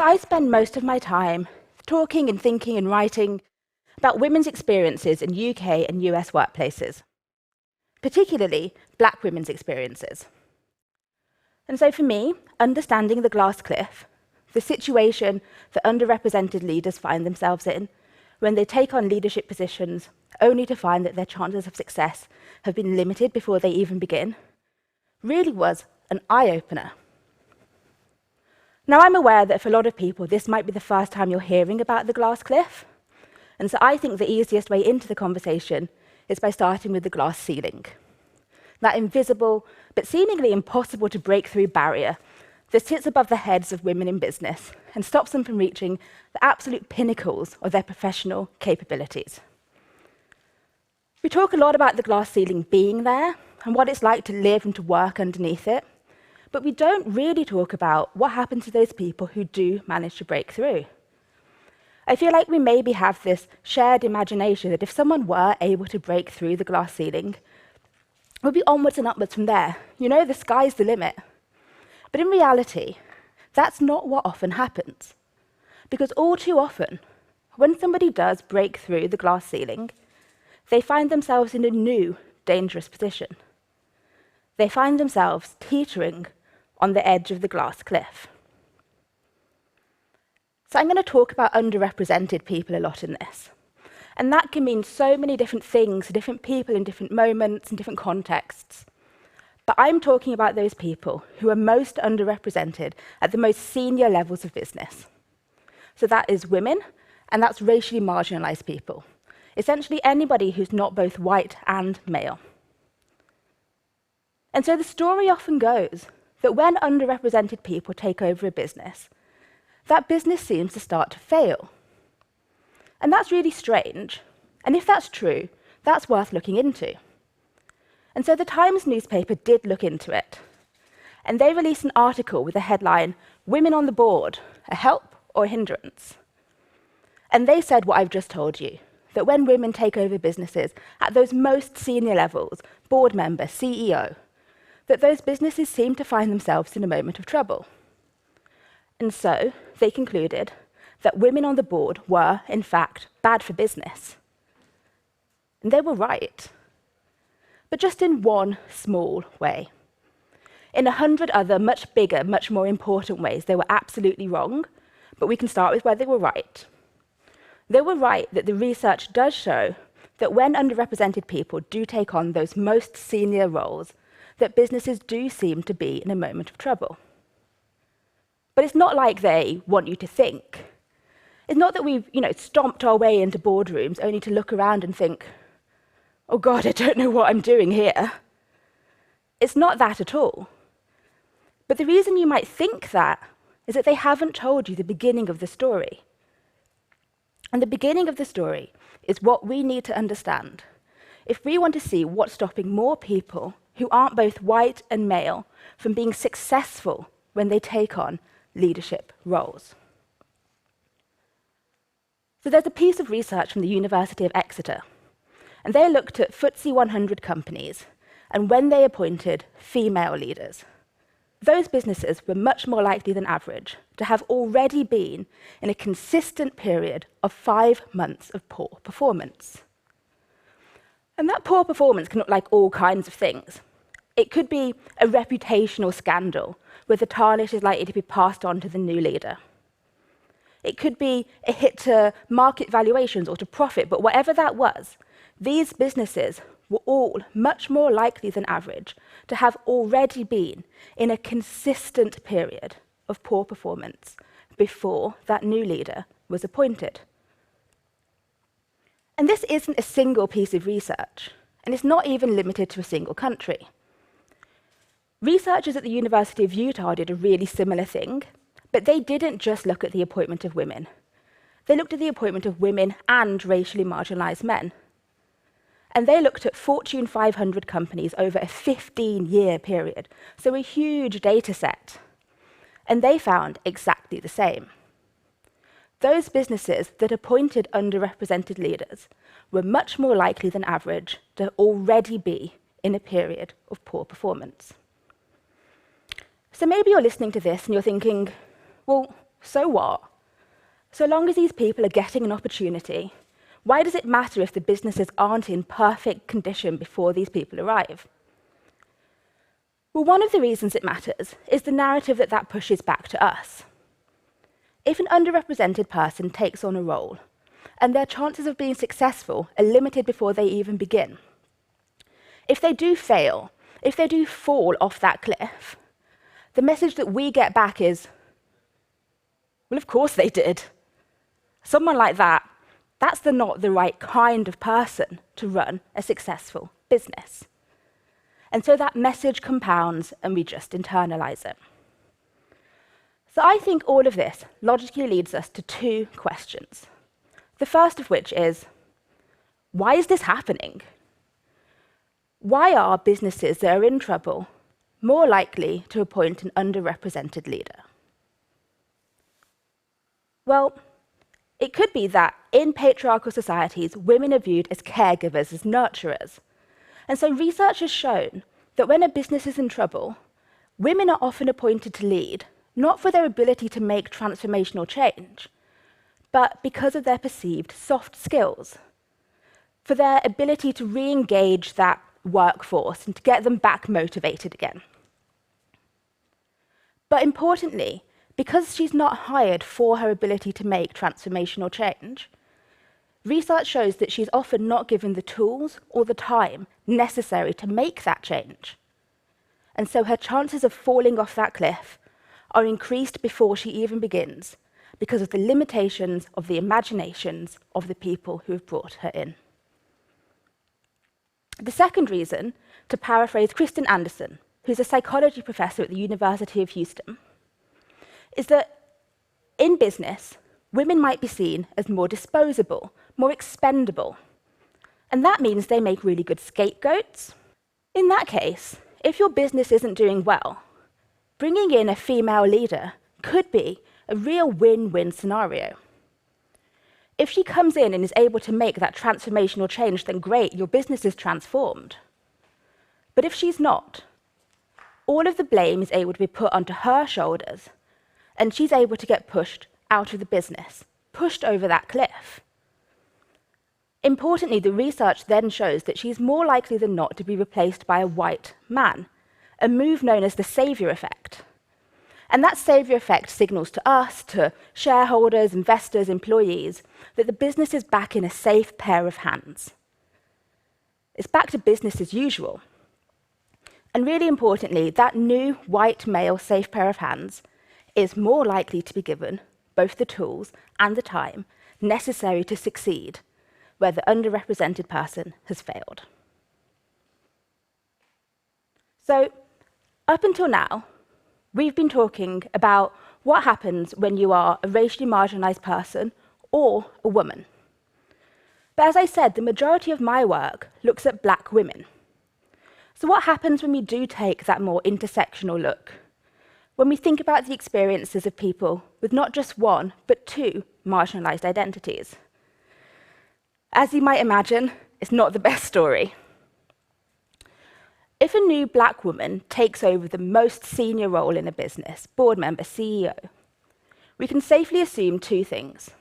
So I spend most of my time talking and thinking and writing about women's experiences in UK and US workplaces, particularly black women's experiences. And so for me, understanding the glass cliff, the situation that underrepresented leaders find themselves in when they take on leadership positions only to find that their chances of success have been limited before they even begin, really was an eye-opener. Now, I'm aware that for a lot of people, this might be the first time you're hearing about the glass cliff, and so I think the easiest way into the conversation is by starting with the glass ceiling, that invisible but seemingly impossible to break through barrier that sits above the heads of women in business and stops them from reaching the absolute pinnacles of their professional capabilities. We talk a lot about the glass ceiling being there and what it's like to live and to work underneath it, but we don't really talk about what happens to those people who do manage to break through. I feel like we maybe have this shared imagination that if someone were able to break through the glass ceiling, it would be onwards and upwards from there. You know, the sky's the limit. But in reality, that's not what often happens. Because all too often, when somebody does break through the glass ceiling, they find themselves in a new, dangerous position. They find themselves teetering on the edge of the glass cliff. So I'm going to talk about underrepresented people a lot in this. And that can mean so many different things to different people in different moments and different contexts. But I'm talking about those people who are most underrepresented at the most senior levels of business. So that is women, and that's racially marginalized people. Essentially anybody who's not both white and male. And so the story often goes that when underrepresented people take over a business, that business seems to start to fail. And that's really strange. And if that's true, that's worth looking into. And so the Times newspaper did look into it. And they released an article with the headline, "Women on the Board, a Help or a Hindrance?" And they said what I've just told you, that when women take over businesses at those most senior levels, board member, CEO, that those businesses seem to find themselves in a moment of trouble. And so they concluded that women on the board were, in fact, bad for business. And they were right. But just in one small way. In 100 other, much bigger, much more important ways, they were absolutely wrong, but we can start with where they were right. They were right that the research does show that when underrepresented people do take on those most senior roles, that businesses do seem to be in a moment of trouble. But it's not like they want you to think. It's not that we've, stomped our way into boardrooms only to look around and think, "Oh God, I don't know what I'm doing here." It's not that at all. But the reason you might think that is that they haven't told you the beginning of the story. And the beginning of the story is what we need to understand if we want to see what's stopping more people who aren't both white and male from being successful when they take on leadership roles. So there's a piece of research from the University of Exeter, and they looked at FTSE 100 companies and when they appointed female leaders. Those businesses were much more likely than average to have already been in a consistent period of 5 months of poor performance. And that poor performance can look like all kinds of things. It could be a reputational scandal where the tarnish is likely to be passed on to the new leader. It could be a hit to market valuations or to profit, but whatever that was, these businesses were all much more likely than average to have already been in a consistent period of poor performance before that new leader was appointed. And this isn't a single piece of research, and it's not even limited to a single country. Researchers at the University of Utah did a really similar thing, but they didn't just look at the appointment of women. They looked at the appointment of women and racially marginalized men. And they looked at Fortune 500 companies over a 15-year period, so a huge data set. And they found exactly the same. Those businesses that appointed underrepresented leaders were much more likely than average to already be in a period of poor performance. So maybe you're listening to this and you're thinking, well, So what? So long as these people are getting an opportunity, why does it matter if the businesses aren't in perfect condition before these people arrive? Well, one of the reasons it matters is the narrative that pushes back to us. If an underrepresented person takes on a role, and their chances of being successful are limited before they even begin, if they do fail, if they do fall off that cliff, the message that we get back is, well, of course they did. Someone like that, that's not the right kind of person to run a successful business. And so that message compounds and we just internalize it. So I think all of this logically leads us to two questions. The first of which is, why is this happening? Why are businesses that are in trouble more likely to appoint an underrepresented leader? Well, it could be that in patriarchal societies, women are viewed as caregivers, as nurturers. And so research has shown that when a business is in trouble, women are often appointed to lead, not for their ability to make transformational change, but because of their perceived soft skills, for their ability to re-engage that workforce and to get them back motivated again. But importantly, because she's not hired for her ability to make transformational change, research shows that she's often not given the tools or the time necessary to make that change. And so her chances of falling off that cliff are increased before she even begins because of the limitations of the imaginations of the people who have brought her in. The second reason, to paraphrase Kristen Anderson, who's a psychology professor at the University of Houston, is that in business, women might be seen as more disposable, more expendable. And that means they make really good scapegoats. In that case, if your business isn't doing well, bringing in a female leader could be a real win-win scenario. If she comes in and is able to make that transformational change, then great, your business is transformed. But if she's not, all of the blame is able to be put onto her shoulders, and she's able to get pushed out of the business, pushed over that cliff. Importantly, the research then shows that she's more likely than not to be replaced by a white man, a move known as the savior effect. And that savior effect signals to us, to shareholders, investors, employees, that the business is back in a safe pair of hands. It's back to business as usual. And really importantly, that new white male safe pair of hands is more likely to be given both the tools and the time necessary to succeed where the underrepresented person has failed. So, up until now, we've been talking about what happens when you are a racially marginalized person or a woman. But as I said, the majority of my work looks at Black women. So what happens when we do take that more intersectional look? When we think about the experiences of people with not just one, but two marginalized identities? As you might imagine, it's not the best story. If a new Black woman takes over the most senior role in a business, board member, CEO, we can safely assume two things.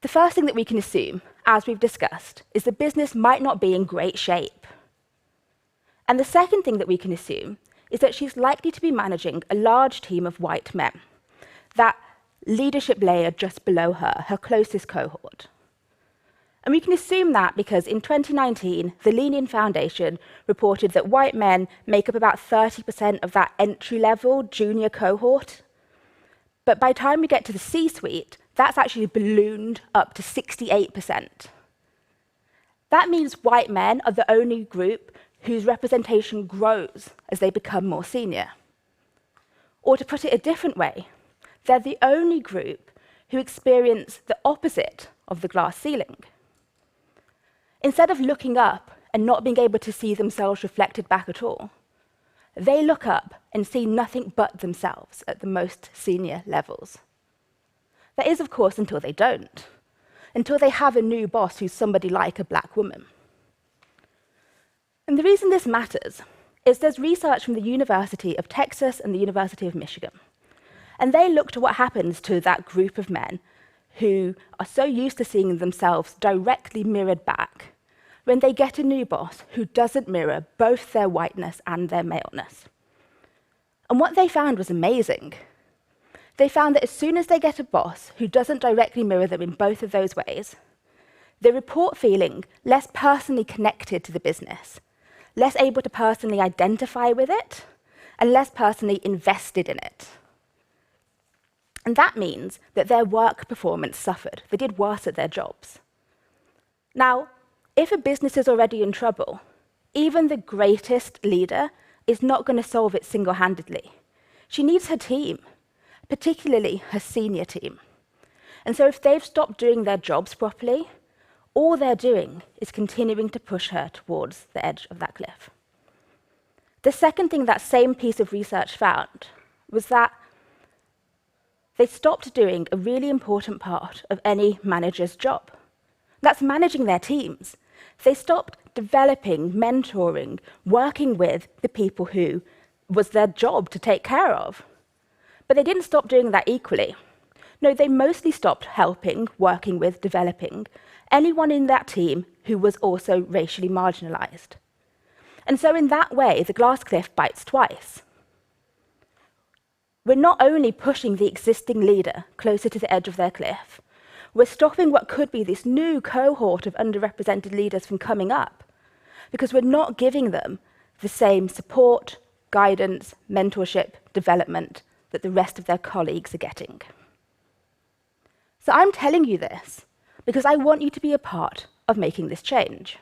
The first thing that we can assume, as we've discussed, is the business might not be in great shape. And the second thing that we can assume is that she's likely to be managing a large team of white men, that leadership layer just below her, her closest cohort. And we can assume that because in 2019, the Lean In Foundation reported that white men make up about 30% of that entry-level junior cohort. But by the time we get to the C-suite, that's actually ballooned up to 68%. That means white men are the only group whose representation grows as they become more senior. Or to put it a different way, they're the only group who experience the opposite of the glass ceiling. Instead of looking up and not being able to see themselves reflected back at all, they look up and see nothing but themselves at the most senior levels. That is, of course, until they don't, until they have a new boss who's somebody like a Black woman. And the reason this matters is there's research from the University of Texas and the University of Michigan. And they looked at what happens to that group of men who are so used to seeing themselves directly mirrored back when they get a new boss who doesn't mirror both their whiteness and their maleness. And what they found was amazing. They found that as soon as they get a boss who doesn't directly mirror them in both of those ways, they report feeling less personally connected to the business, less able to personally identify with it, and less personally invested in it. And that means that their work performance suffered. They did worse at their jobs. Now, if a business is already in trouble, even the greatest leader is not going to solve it single-handedly. She needs her team, particularly her senior team. And so if they've stopped doing their jobs properly, all they're doing is continuing to push her towards the edge of that cliff. The second thing that same piece of research found was that they stopped doing a really important part of any manager's job. That's managing their teams. They stopped developing, mentoring, working with the people who was their job to take care of. But they didn't stop doing that equally. No, they mostly stopped helping, working with, developing anyone in that team who was also racially marginalized. And so in that way, the glass cliff bites twice. We're not only pushing the existing leader closer to the edge of their cliff, we're stopping what could be this new cohort of underrepresented leaders from coming up, because we're not giving them the same support, guidance, mentorship, development that the rest of their colleagues are getting. So I'm telling you this because I want you to be a part of making this change.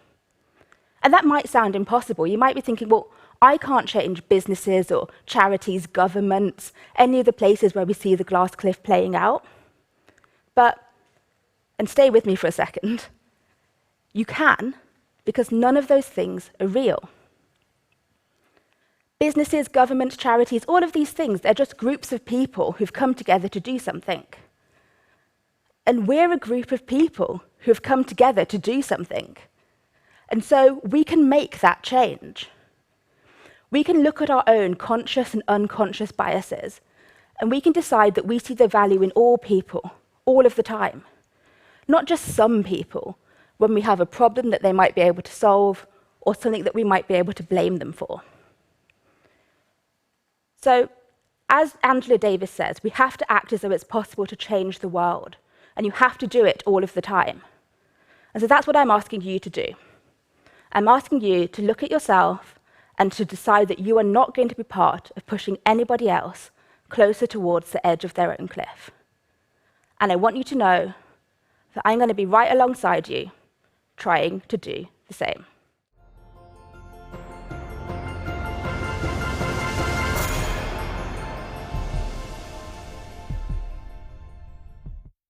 And that might sound impossible. You might be thinking, well, I can't change businesses or charities, governments, any of the places where we see the glass cliff playing out. But, and stay with me for a second, you can, because none of those things are real. Businesses, governments, charities, all of these things, they're just groups of people who've come together to do something. And we're a group of people who have come together to do something. And so we can make that change. We can look at our own conscious and unconscious biases, and we can decide that we see the value in all people, all of the time. Not just some people, when we have a problem that they might be able to solve, or something that we might be able to blame them for. So, as Angela Davis says, we have to act as though it's possible to change the world, and you have to do it all of the time. And so that's what I'm asking you to do. I'm asking you to look at yourself and to decide that you are not going to be part of pushing anybody else closer towards the edge of their own cliff. And I want you to know that I'm going to be right alongside you, trying to do the same.